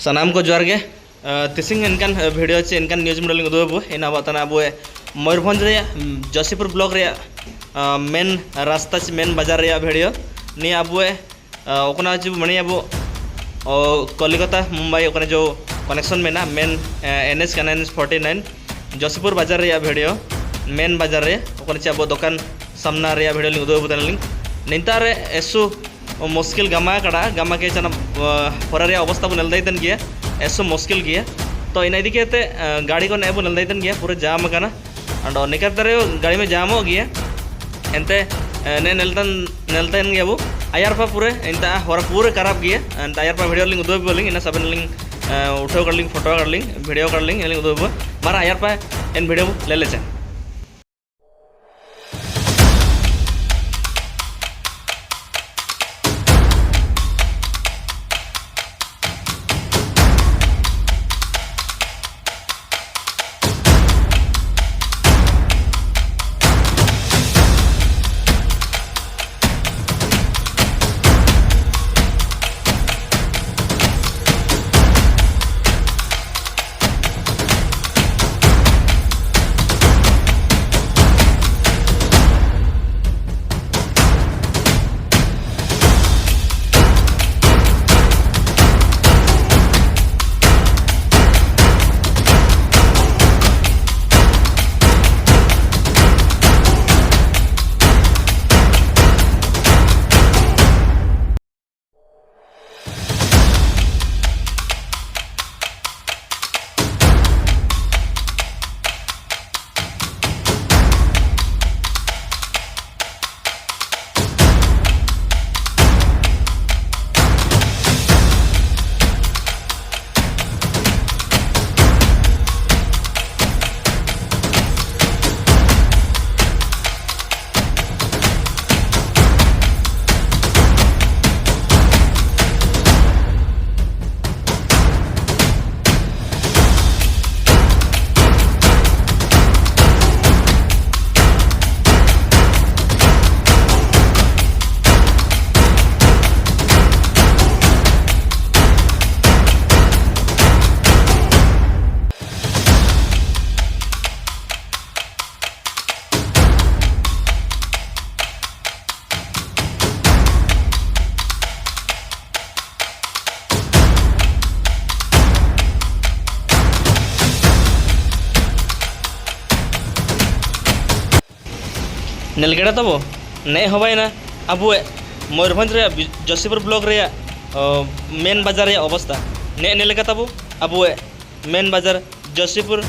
सानाम को जोहार गे तिसिंग इनकान वीडियो चे इनकान न्यूज मीडिया लिंग दोबो इन आबातना अबो मयूरभंज रे जसीपुर ब्लॉक रे मेन रास्ता चे मेन बाजार रे वीडियो नि अबो ओकना जो मणि अबो कलिकता मुंबई ओकने जो कनेक्शन मेना मेन NH का NH 49 जसीपुर बाजार रे वीडियो मेन बाजार रे ओकने चे अबो दुकान सामना रे वीडियो लिंग दोबो तनलिंग निंतार एसु मुश्किल गमा कड़ा गमा के चना होरारे अवस्था बो नेलदाइतन गया एसो मुश्किल गया तो इन इदी केते गाड़ी को नेबो नेलदाइतन गया पूरे जाम कना अंड निकतरे गाड़ी में जाम हो गया एंते ने नेलतन गया वो आयरपा पूरे इंता होरा पूरे खराब गया एंड आयरपा वीडियो लिंग दो बोलिंग इन सब लिंग उठो कर लिंग फोटो कर लिंग वीडियो कर लिंग लिंग दो मारा आयरपा इन वीडियो ले ले चे नेलगेड़ा तबो ने हवाइना अब मयूरभंज रे जसीपुर ब्लॉक रे मेन बाजार रे अवस्था ने नेलका तबो अब मेन बाजार जसीपुर